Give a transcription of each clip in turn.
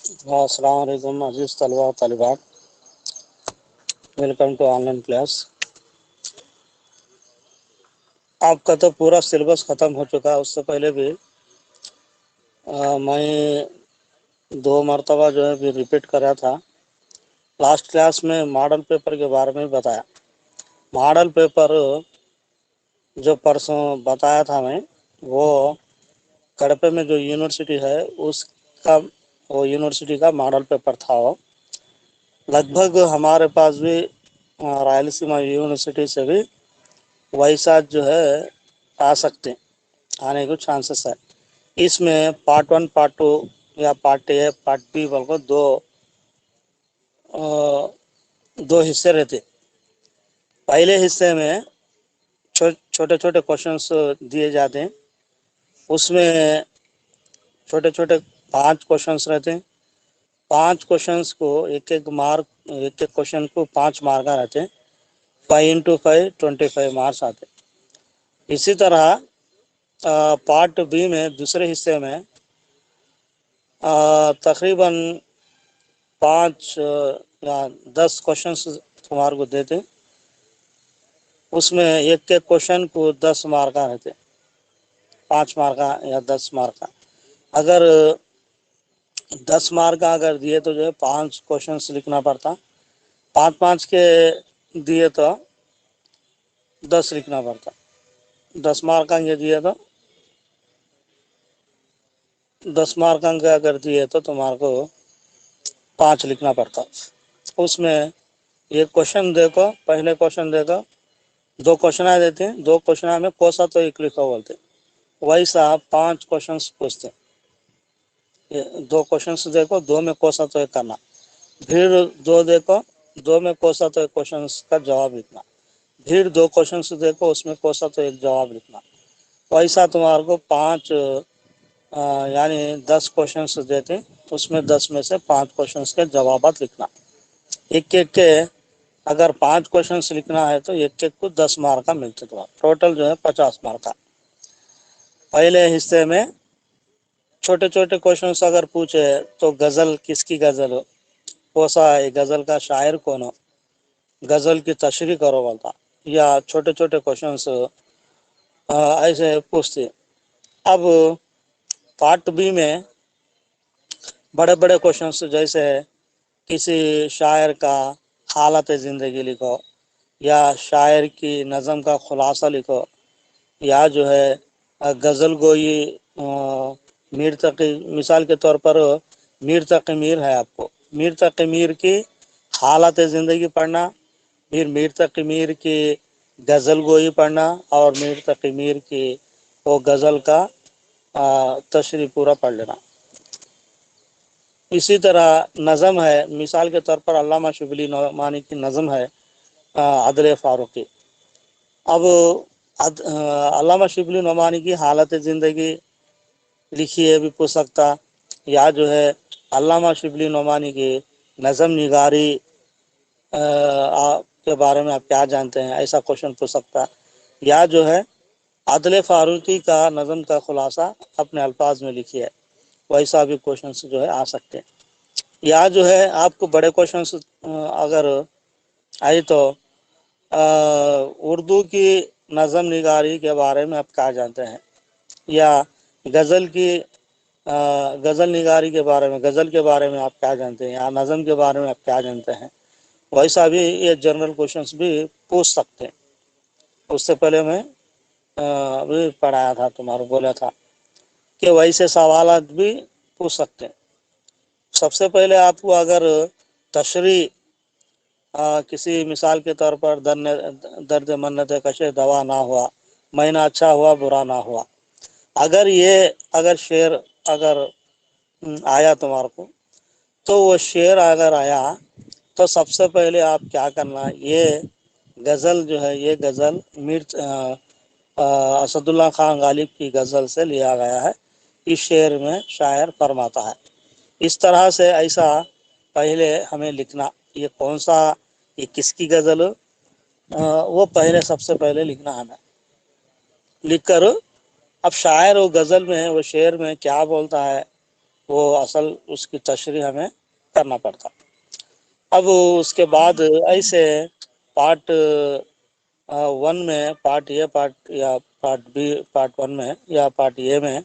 अस्सलाम वालेकुम अजीज तलबा और तालिबात, वेलकम टू ऑनलाइन क्लास। आपका तो पूरा सिलेबस ख़त्म हो चुका है। उससे पहले भी मैं 2 मरतबा जो है भी रिपीट कर रहा था। लास्ट क्लास में मॉडल पेपर के बारे में बताया। मॉडल पेपर जो परसों बताया था मैं, वो कड़पे में जो यूनिवर्सिटी है उसका, वो यूनिवर्सिटी का मॉडल पेपर था। वो लगभग हमारे पास भी रायलसीमा यूनिवर्सिटी से भी वैसा जो है आ सकते हैं, आने के चांसेस है। इसमें पार्ट 1 पार्ट 2 या पार्ट ए पार्ट बी बोल को दो हिस्से रहते। पहले हिस्से में छोटे छोटे क्वेश्चंस दिए जाते हैं। उसमें छोटे छोटे 5 क्वेश्चंस रहते हैं। 5 क्वेश्चंस को एक एक क्वेश्चन को 5 मार्क रहते हैं। 5 इंटू 5 25 मार्क्स आते हैं। इसी तरह पार्ट बी में दूसरे हिस्से में तकरीबन 5 या 10 क्वेश्चंस तुम्हारे को देते। उसमें एक एक क्वेश्चन को 10 मार्क का रहते, 5 मार्क का या 10 मार्क का। अगर 10 मार्क का अगर दिए तो जो है 5 क्वेश्चंस लिखना पड़ता। 5 5 के दिए तो 10 लिखना पड़ता। 10 मार्क का दिए तो 10 मार्क अंक अगर दिए तो तुम्हारे को 5 लिखना पड़ता। उसमें एक क्वेश्चन देखो, पहले क्वेश्चन देखो, 2 क्वेश्चन देते हैं। 2 क्वेश्चन में कोसा तो एक लिखो बोलते, वैसा 5 क्वेश्चंस पूछते। 2 क्वेश्चंस देखो, 2 में कोसा तो एक करना, फिर 2 देखो, 2 में कोसा तो एक क्वेश्चन का जवाब लिखना, फिर 2 क्वेश्चंस देखो, उसमें कोसा तो एक जवाब लिखना। वैसा तुम्हारे को 5 यानी 10 क्वेश्चंस देते, उसमें 10 में से 5 क्वेश्चंस के जवाब लिखना। एक एक के अगर 5 क्वेश्चंस लिखना है तो एक एक को 10 मार्क का मिलते। तो टोटल जो है 50 मार्क का। पहले हिस्से में छोटे छोटे क्वेश्चंस अगर पूछे तो गजल किसकी गजल हो, कौन सा है गजल का शायर कौन हो, गजल की तशरीह करो बोलता, या छोटे छोटे क्वेश्चंस ऐसे पूछते। अब पार्ट बी में बड़े बड़े क्वेश्चंस, जैसे किसी शायर का हालत ज़िंदगी लिखो, या शायर की नज़म का खुलासा लिखो, या जो है गज़ल गोई मीर तकी, मिसाल के तौर पर मीर तकी मीर है, आपको मीर तकी मीर की हालत ज़िंदगी पढ़ना, फिर मीर तकी मीर की गज़ल गोई पढ़ना, और मीर तकी मीर की वो गज़ल का तशरीह पूरा पढ़ लेना। इसी तरह नज़म है, मिसाल के तौर पर अल्लामा शिबली नोमानी की नज़म है अदल फ़ारूक़ी। अब अल्लामा शिबली नोमानी की हालत ज़िंदगी लिखी है भी पूछ सकता, या जो है अल्लामा शिबली नोमानी की नज़म निगारी के बारे में आप क्या जानते हैं, ऐसा क्वेश्चन पूछ सकता। या जो है अदल फ़ारूक़ी का नज़म का खुलासा अपने अल्फाज में लिखी है, वैसा भी क्वेश्चन जो है आ सकते हैं। या जो है आपको बड़े क्वेश्चंस अगर आए तो उर्दू की नज़म निगारी के बारे में आप क्या जानते हैं, या गज़ल की गज़ल निगारी के बारे में, गज़ल के बारे में आप क्या जानते हैं, या नज़म के बारे में आप क्या जानते हैं, वैसा भी ये जनरल क्वेश्चंस भी पूछ सकते हैं। उससे पहले मैं भी पढ़ाया था, तुम्हारा बोला था कि वैसे सवाल भी पूछ सकते हैं। सबसे पहले आपको अगर तशरीह किसी मिसाल के तौर पर दर्द मन्नत कशे दवा ना हुआ, महीना अच्छा हुआ बुरा ना हुआ, अगर शेर अगर आया तुम्हारे को, तो वो शेर अगर आया तो सबसे पहले आप क्या करना, ये गज़ल जो है, ये गज़ल असदुल्ला खान गालिब की गज़ल से लिया गया है, इस शेर में शायर फरमाता है। इस तरह से ऐसा पहले हमें लिखना, ये कौन सा, ये किसकी गज़ल, वो पहले सबसे पहले लिखना हमें। लिख कर अब शायर वो गज़ल में, वो शेर में क्या बोलता है, वो असल उसकी तशरीह हमें करना पड़ता। अब उसके बाद ऐसे पार्ट 1 में, पार्ट ए पार्ट या पार्ट बी, पार्ट 1 में या पार्ट ए में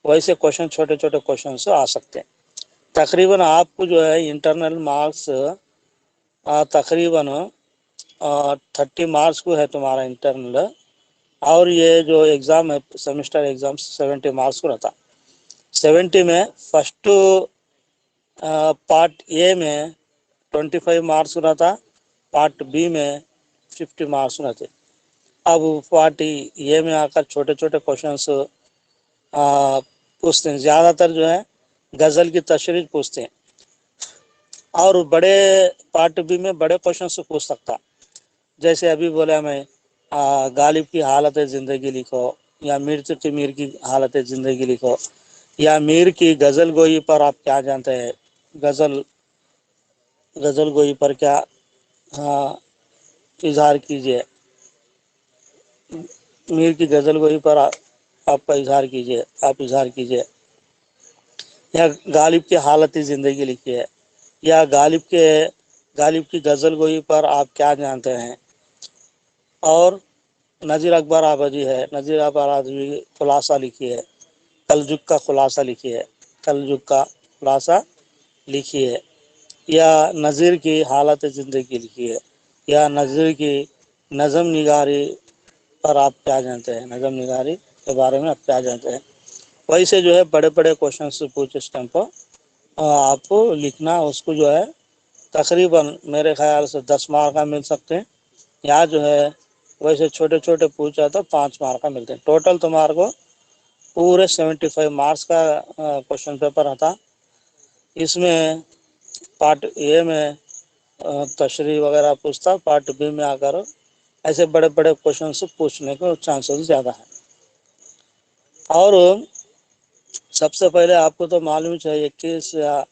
वैसे क्वेश्चन, छोटे छोटे क्वेश्चन से आ सकते हैं। तकरीबन आपको जो है इंटरनल मार्क्स तकरीबन 30 मार्क्स को है तुम्हारा इंटरनल, और ये जो एग्ज़ाम है सेमेस्टर एग्ज़ाम 70 मार्क्स को रहता। 70 में फर्स्ट पार्ट ए में 25 मार्क्स रहता, पार्ट बी में 50 मार्क्स रहते। अब पार्ट ए में आकर छोटे छोटे क्वेश्चंस पूछते हैं, ज़्यादातर जो है गज़ल की तशरीह पूछते हैं, और बड़े पार्ट बी में बड़े क्वेश्चन से पूछ सकता। जैसे अभी बोला मैं, गालिब की हालत ज़िंदगी लिखो, या मीर तकी मीर की हालत ज़िंदगी लिखो, या मीर की गज़ल गोई पर आप क्या जानते हैं, गज़ल गोई पर क्या इजहार कीजिए, मीर की गज़ल गोई पर आपका इजहार कीजिए, आप इजहार कीजिए, या गालिब की हालत ज़िंदगी लिखिए, या गालिब की गज़ल गोई पर आप क्या जानते हैं। और नज़ीर अकबर आबादी है, नज़ीर अकबर आबादी खुलासा लिखी है, कलजुग का खुलासा लिखी है, कलजुग का खुलासा लिखी है, या नज़ीर की हालत ज़िंदगी लिखी है, या नज़ीर की नज़म निगारी पर आप क्या जानते हैं, नज़म निगारी के बारे में आप क्या जानते हैं। वैसे जो है बड़े बड़े क्वेश्चन से पूछ इस टाइम पर आपको लिखना, उसको जो है तकरीबन मेरे ख्याल से 10 मार्क का मिल सकते हैं, या जो है वैसे छोटे छोटे पूछा तो 5 मार्क का मिलते हैं। टोटल तुम्हारे को पूरे 75 मार्क्स का क्वेश्चन पेपर आता। इसमें पार्ट ए में तशरीह वगैरह पूछता, पार्ट बी में आकर ऐसे बड़े बड़े क्वेश्चन से पूछने के चांसेस ज़्यादा है। और सबसे पहले आपको तो मालूम है 21 या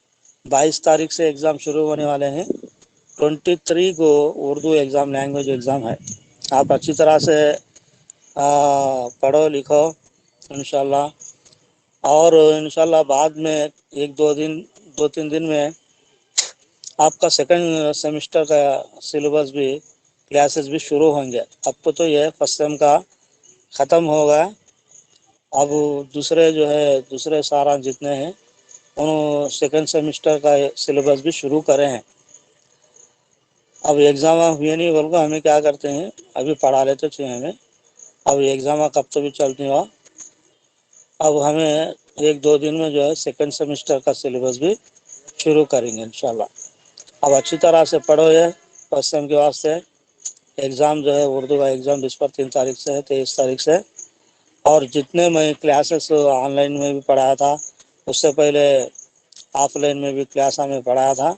22 तारीख से एग्ज़ाम शुरू होने वाले हैं। 23 को उर्दू एग्ज़ाम, लैंग्वेज एग्ज़ाम है। आप अच्छी तरह से पढ़ो लिखो इंशाल्लाह, और इंशाल्लाह बाद में 2-3 दिन में आपका सेकंड सेमेस्टर का सिलेबस भी, क्लासेस भी शुरू होंगे। आपको तो ये फर्स्ट सेम का ख़त्म होगा, अब दूसरे सारा जितने हैं उन सेकंड सेमेस्टर का सिलेबस भी शुरू करे हैं। अब एग्ज़ाम हुए नहीं बोल को हमें क्या करते हैं, अभी पढ़ा लेते थे हमें, अब एग्ज़ाम कब तो भी चलती हुआ, अब हमें 1-2 दिन में जो है सेकंड सेमेस्टर का सिलेबस भी शुरू करेंगे इंशाल्लाह। अब अच्छी तरह से पढ़ो, ये फर्स्ट सेम के वास्ते एग्ज़ाम जो है उर्दू का एग्ज़ाम इस पर 3 तारीख से है, 23 तारीख से। और जितने मैं क्लासेस ऑनलाइन में भी पढ़ाया था, उससे पहले ऑफलाइन में भी क्लास में पढ़ाया था,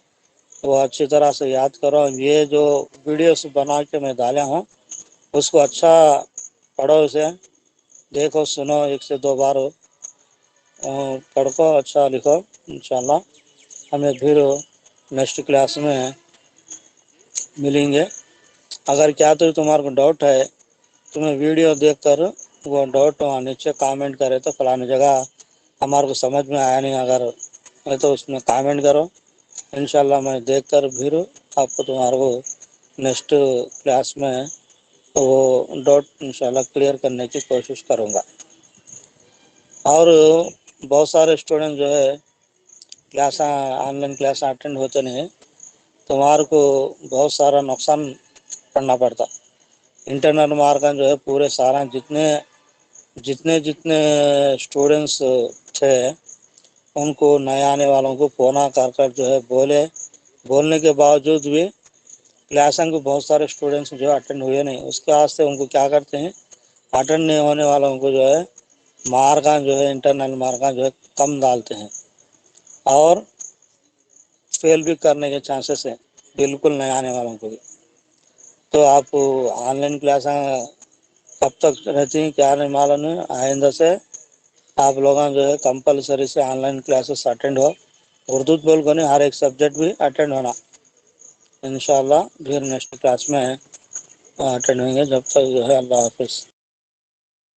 वो अच्छी तरह से याद करो। ये जो वीडियोस बना के मैं डाला हूँ उसको अच्छा पढ़ो, उसे देखो सुनो, 1 से 2 बार पढ़ को अच्छा लिखो इंशाल्लाह। हमें फिर नेक्स्ट क्लास में मिलेंगे। अगर क्या तो तुम्हारे को डाउट है, तुम्हें वीडियो देखकर वो डाउट नीचे कमेंट करे तो फलानी जगह हमारे को समझ में आया नहीं, अगर है तो उसमें कमेंट करो। इंशाल्लाह मैं देखकर फिर आपको तुम्हारे को नेक्स्ट क्लास में वो डाउट इंशाल्लाह क्लियर करने की कोशिश करूँगा। और बहुत सारे स्टूडेंट जो है क्लास ऑनलाइन क्लास अटेंड होते नहीं, तुम्हारे को बहुत सारा नुकसान करना पड़ता। इंटरनल मार्क जो है पूरे सारा जितने जितने जितने स्टूडेंट्स थे उनको, नए आने वालों को फ़ोन कर कर जो है बोलने के बावजूद भी क्लास को बहुत सारे स्टूडेंट्स जो अटेंड हुए नहीं, उसके वास्ते उनको क्या करते हैं, अटेंड नहीं होने वालों को जो है मार्का जो है, इंटरनल मार्का जो है कम डालते हैं, और फेल भी करने के चांसेस हैं बिल्कुल नए आने वालों को भी। तो आप ऑनलाइन क्लास कब तक रहती हैं क्या नहीं मालूम है, आइंदा से आप लोग जो है कंपलसरी से ऑनलाइन क्लासेस अटेंड हो, उर्दू बोल को नहीं, हर एक सब्जेक्ट भी अटेंड होना इंशाल्लाह। फिर नेक्स्ट क्लास में अटेंड होंगे, जब तक जो है अल्लाह हाफिज़।